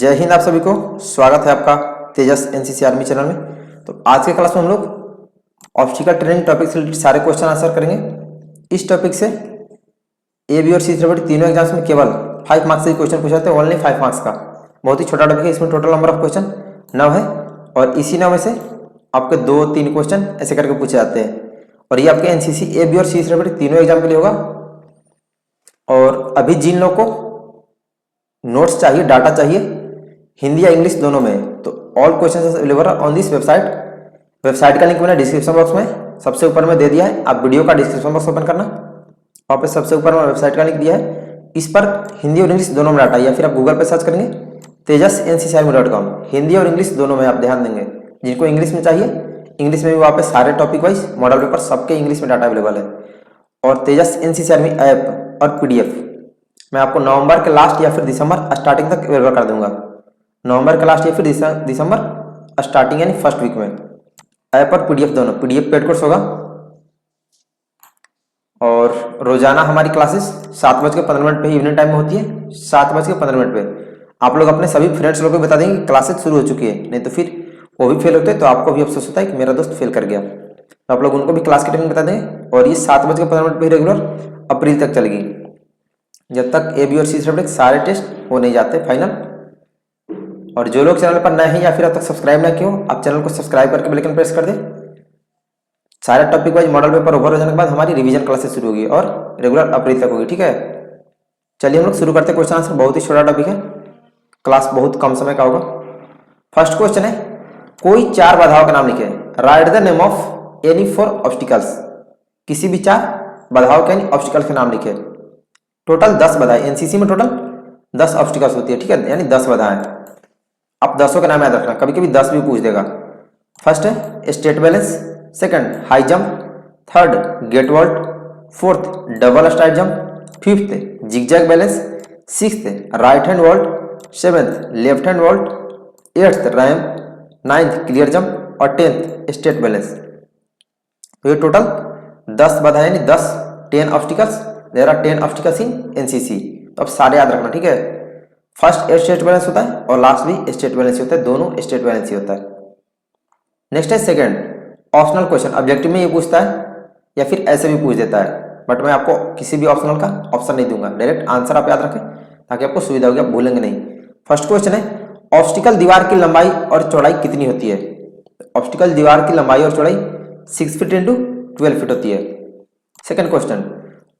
जय हिंद। आप सभी को स्वागत है आपका तेजस एनसीसी आर्मी चैनल में। तो आज के क्लास में हम लोग ऑब्स्टिकल ट्रेनिंग टॉपिक से रिलेटेड सारे क्वेश्चन आंसर करेंगे। इस टॉपिक से ए बी और सी से तीनों एग्जाम्स में केवल 5 मार्क्स के क्वेश्चन पूछे जाते हैं, ओनली 5 मार्क्स का। बहुत ही छोटा टॉपिक है, इसमें टोटल नंबर ऑफ क्वेश्चन 9 है और इसी 9 में से आपके 2-3 क्वेश्चन ऐसे करके पूछे जाते हैं और ये आपके एनसीसी ए बी और सी से रिलेटेड तीनों एग्जाम के लिए होगा। और अभी जिन लोग को नोट्स चाहिए, डाटा चाहिए हिंदी या इंग्लिश दोनों में, तो all questions available on this website. Website का लिंक मैंने डिस्क्रिप्शन बॉक्स में सबसे ऊपर में दे दिया है। आप वीडियो का डिस्क्रिप्शन बॉक्स ओपन करना, वहाँ पे सबसे ऊपर में वेबसाइट का लिंक दिया है। इस पर हिंदी और इंग्लिश दोनों में डाटा, या फिर आप गूगल पे सर्च करेंगे tejas.ncci.com, हिंदी और इंग्लिश दोनों में आप ध्यान देंगे। जिनको इंग्लिश में चाहिए, इंग्लिश में भी वहाँ पे सारे टॉपिक वाइज मॉडल पेपर सबके इंग्लिश में डाटा अवेलेबल है। और तेजस एनसीसी आर्मी ऐप और पीडीएफ मैं आपको नवंबर के लास्ट या फिर दिसंबर स्टार्टिंग तक अवेलेबल कर दूंगा। नवंबर के लास्ट या फिर दिसंबर स्टार्टिंग यानी फर्स्ट वीक में ऐप और पीडीएफ दोनों। पीडीएफ पेड कोर्स होगा और रोजाना हमारी क्लासेस 7:15 पे इवनिंग टाइम में होती है। 7:15 पे आप लोग अपने सभी फ्रेंड्स लोग को बता देंगे कि क्लासेस शुरू हो चुकी है, नहीं तो फिर वो भी फेल होते हैं तो आपको भी अफसोस होता है कि मेरा दोस्त फेल कर गया। तो आप लोग उनको भी क्लास की टाइमिंग बता देंगे और ये 7:15 पे रेगुलर अप्रैल तक चलेगी, जब तक ए बी और सी से सारे टेस्ट हो नहीं जाते फाइनल। और जो लोग चैनल पर नए हैं या फिर अब तक सब्सक्राइब ना किए हो, आप चैनल को सब्सक्राइब करके बेल आइकन प्रेस कर दें। सारे topic wise model paper over हो जाने के बाद हमारी रिवीजन क्लासेस शुरू होगी और रेगुलर अप्रैल तक होगी, ठीक है। चलिए हम लोग शुरू करते हैं क्वेश्चन आंसर। बहुत ही छोटा टॉपिक है, क्लास बहुत कम समय का होगा। फर्स्ट क्वेश्चन है, कोई 4 बाधाओं का नाम लिखे। Right the name of any 4 obstacles. किसी भी 4 बाधाओं के यानी ऑब्स्टिकल्स के नाम लिखे। टोटल 10 बाधाएं, एनसीसी में टोटल 10 ऑब्स्टिकल्स होती है, ठीक है, यानी 10 बाधाएं। आप 10 का नाम याद रखना, कभी कभी 10 भी पूछ देगा। फर्स्ट है state balance, second high jump, third gate vault, fourth double stride jump, fifth zigzag balance, sixth right hand vault, seventh left hand vault, eighth ram, ninth clear jump और 10th स्टेट बैलेंस। तो ये total 10 बाधाएं यानी 10 obstacles. There are 10 obstacles in NCC. तो अब सारे याद रखना, ठीक है। फर्स्ट स्टेट बैलेंस होता है और लास्ट भी स्टेट बैलेंस होता है, दोनों स्टेट बैलेंस ही होता है। नेक्स्ट है सेकंड ऑप्शनल क्वेश्चन। ऑब्जेक्टिव में ये पूछता है या फिर ऐसे भी पूछ देता है, बट मैं आपको किसी भी ऑप्शनल का ऑप्शन नहीं दूंगा, डायरेक्ट आंसर आप याद रखें ताकि आपको सुविधा होगी, आप भूलेंगे नहीं। फर्स्ट क्वेश्चन है, ऑब्स्टिकल दीवार की लंबाई और चौड़ाई कितनी होती है। ऑब्स्टिकल दीवार की लंबाई और चौड़ाई 6 फीट इंटू 12 फीट होती है। सेकंड क्वेश्चन,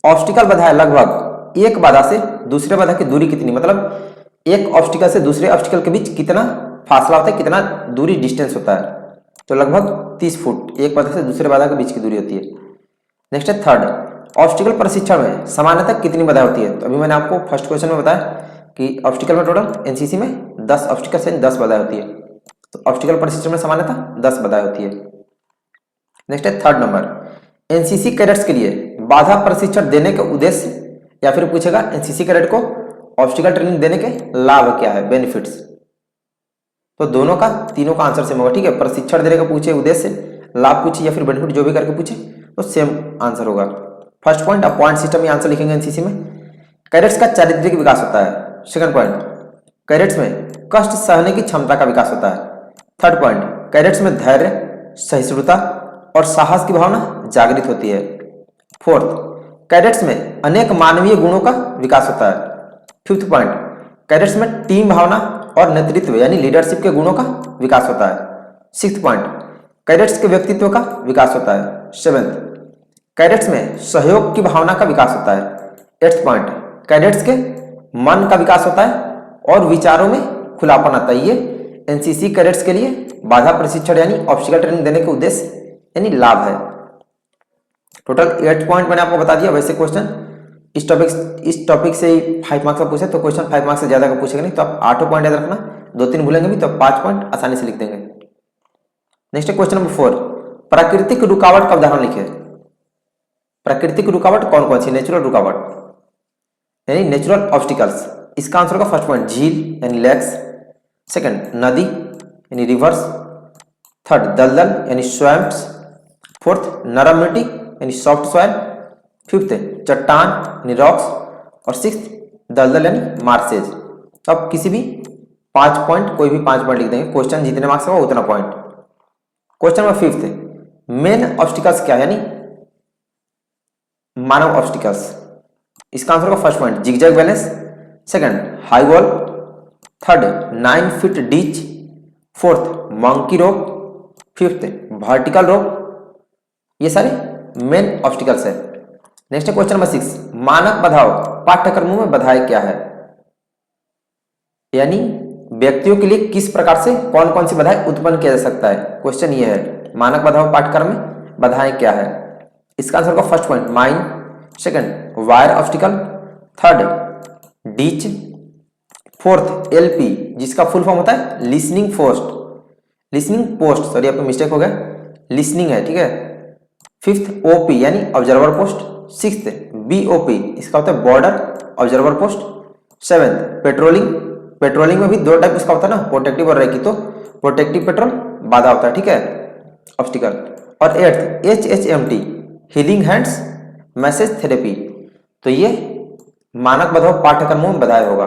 ऑब्स्टिकल बाधा लगभग एक बाधा से दूसरे बाधा की दूरी कितनी, मतलब एक ऑब्स्टिकल से दूसरे ऑब्स्टिकल के बीच कितना फासला होता है, कितना दूरी डिस्टेंस होता है। तो लगभग 30 फुट एक बाधा से दूसरे बाधा के बीच की दूरी होती है। नेक्स्ट है थर्ड, ऑब्स्टिकल प्रशिक्षण में सामान्यतः कितनी बाधा होती है। तो अभी मैंने आपको फर्स्ट क्वेश्चन में बताया कि ऑब्स्टिकल में टोटल एनसीसी में 10 ऑब्स्टिकल से 10 बाधाएं होती है, तो ऑब्स्टिकल प्रशिक्षण में सामान्यतः 10 बाधाएं होती है। नेक्स्ट है थर्ड नंबर, एनसीसी कैडेट्स के लिए बाधा प्रशिक्षण देने के उद्देश्य, या फिर पूछेगा एनसीसी कैडेट को ऑब्स्टिकल ट्रेनिंग देने के लाभ क्या है, बेनिफिट्स। तो दोनों का तीनों का आंसर सेम होगा, ठीक है। प्रशिक्षण देने का पूछे, उद्देश्य, लाभ पूछे या फिर बेनिफिट जो भी करके पूछे तो सेम आंसर होगा। फर्स्ट पॉइंट, आप पॉइंट सिस्टम में आंसर लिखेंगे एनसीसी में। कैडेट्स का चारित्रिक विकास होता है। सेकंड पॉइंट, कैडेट्स में कष्ट सहने की क्षमता का विकास होता है। थर्ड पॉइंट, कैडेट्स में धैर्य, सहिष्णुता और साहस की भावना जागृत होती है। फोर्थ, कैडेट्स में अनेक मानवीय गुणों का विकास होता है। फिफ्थ पॉइंट, कैडेट्स में टीम भावना और नेतृत्व यानी लीडरशिप के गुणों का विकास होता है। सिक्स्थ पॉइंट, कैडेट्स के व्यक्तित्व का विकास होता है। सेवेंथ, कैडेट्स में सहयोग की भावना का विकास होता है। एट्थ पॉइंट, कैडेट्स के मन का विकास होता है और विचारों में खुलापन आता है। ये एनसीसी कैडेट्स के लिए बाधा प्रशिक्षण यानी ऑब्स्टिकल ट्रेनिंग देने के उद्देश्य यानी लाभ है। टोटल 8 पॉइंट मैंने आपको बता दिया। वैसे क्वेश्चन इस टॉपिक से ही 5 मार्क्स का पूछे तो क्वेश्चन 5 मार्क्स से ज्यादा का पूछेगा नहीं, तो आप 8 पॉइंट याद रखना, 2-3 भूलेंगे भी तो 5 पॉइंट आसानी से लिख देंगे। नेक्स्ट है क्वेश्चन नंबर 4, प्राकृतिक रुकावट का उदाहरण लिखे। प्राकृतिक रुकावट कौन कौन सी, नेचुरल रुकावट यानी नेचुरल ऑब्स्टिकल्स। इसका आंसर होगा फर्स्ट पॉइंट झील यानी लेक्स, सेकंड नदी यानी रिवर्स, थर्ड दलदल यानी स्वैम्प्स, फोर्थ नरम मिट्टी यानी सॉफ्ट सॉइल, फिफ्थ चट्टान यानी रॉक्स और सिक्स्थ दलदल यानी मार्सेज। तो आप किसी भी 5 पॉइंट, कोई भी 5 पॉइंट लिख देंगे, क्वेश्चन जितने मार्क्स होगा उतना point. Question number 5 main obstacles क्या है, यानी मानव ऑब्स्टिकल्स। इसका आंसर होगा first point zigzag balance, second high wall, third 9 feet ditch, fourth monkey rope, fifth vertical rope. ये सारे मेन ऑब्स्टिकल्स है। नेक्स्ट है क्वेश्चन नंबर 6 मानक बाधाओं पाठ्यक्रमों में बाधाएं क्या है, यानी व्यक्तियों के लिए किस प्रकार से कौन कौन सी बाधाएं उत्पन्न किया जा सकता है। क्वेश्चन ये है मानक बाधाओं पाठ्यक्रम में बाधाएं क्या है। इसका आंसर होगा first point mine, second wire obstacle, third ditch, fourth LP जिसका फुल फॉर्म होता है listening post, listening post, sorry यहाँ पे मिस्टेक हो गया, लिसनिंग है, ठीक है। फिफ्थ ओपी यानी ऑब्जर्वर पोस्ट, सिक्स्थ बीओपी इसका होता है border observer post, seventh patrolling, patrolling में भी दो टाइप इसका होता है ना, प्रोटेक्टिव और रेकी, तो प्रोटेक्टिव पेट्रोल बाधा होता है, ठीक है, ऑब्स्टिकल। और eighth HHMT healing hands message therapy. तो ये मानक बाधाओं पाठ्यक्रमों में बाधाएं होगा।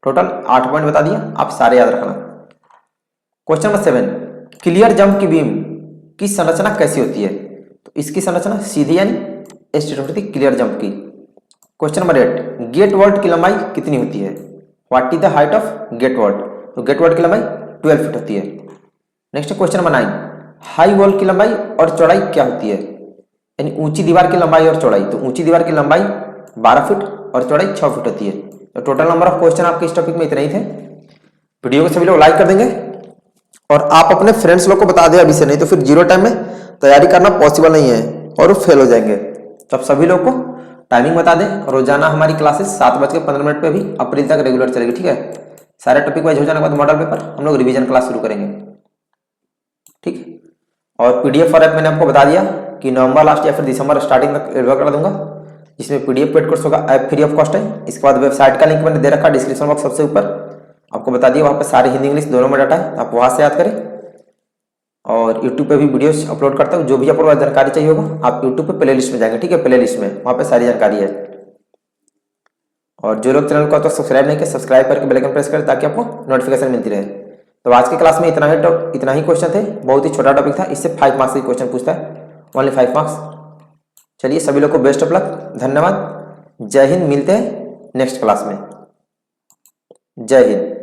टोटल 8 पॉइंट बता दिया, आप सारे याद रखना। क्वेश्चन नंबर 7 क्लियर जंप की बीम की संरचना कैसी होती है। तो इसकी संरचना सीधी यानी स्ट्रेट क्लियर जंप की। क्वेश्चन नंबर 8 गेट वॉल्ट की लंबाई कितनी होती है, what is the height of gate vault. तो गेट वॉल्ट की लंबाई 12 फीट होती है। Next question number 9 high wall की लंबाई और चौड़ाई क्या होती है, यानी ऊंची दीवार की लंबाई और चौड़ाई। तो ऊंची दीवार की लंबाई 12 फीट और चौड़ाई 6 फीट होती है। तो टोटल नंबर ऑफ क्वेश्चन आपके इस टॉपिक में इतने ही थे। वीडियो को सभी लोग लाइक कर देंगे और आप अपने फ्रेंड्स लोग को बता दें अभी से, नहीं तो फिर जीरो टाइम में तैयारी करना पॉसिबल नहीं है और वो फेल हो जाएंगे। तो आप सभी लोग को टाइमिंग बता दें। रोजाना हमारी क्लासेस 7:15 पे भी अप्रैल तक रेगुलर चलेगी, ठीक है। सारे टॉपिक वाइज हो जाने के बाद मॉडल पेपर हम लोग रिवीजन क्लास शुरू करेंगे, ठीक है। और पीडीएफ फॉर्मेट मैंने आपको बता दिया कि नवंबर लास्ट या फिर दिसंबर स्टार्टिंग तक डिलीवर कर दूंगा, जिसमें पीडीएफ पेड कोर्स होगा, ऐप फ्री ऑफ कॉस्ट है। इसके बाद वेबसाइट का लिंक मैंने दे रखा डिस्क्रिप्शन बॉक्स सबसे ऊपर, आपको बता दिया, वहाँ पे सारे हिंदी इंग्लिश दोनों में डाटा है, आप वहाँ से याद करें। और यूट्यूब पे भी वीडियोस अपलोड करता हूँ, जो भी आपको जानकारी चाहिए होगा आप यूट्यूब पे प्ले लिस्ट में जाएंगे, ठीक है, प्ले लिस्ट में वहाँ पे सारी जानकारी है। और जो लोग चैनल को तो सब्सक्राइब नहीं किया, सब्सक्राइब करके बेल आइकन प्रेस करें ताकि आपको नोटिफिकेशन मिलती रहे। तो आज की क्लास में इतना ही क्वेश्चन थे, बहुत ही छोटा टॉपिक था, इससे 5 मार्क्स के क्वेश्चन पूछता है, ओनली 5 मार्क्स। चलिए सभी लोग को बेस्ट ऑफ लक, धन्यवाद, जय हिंद, मिलते हैं नेक्स्ट क्लास में, जय हिंद।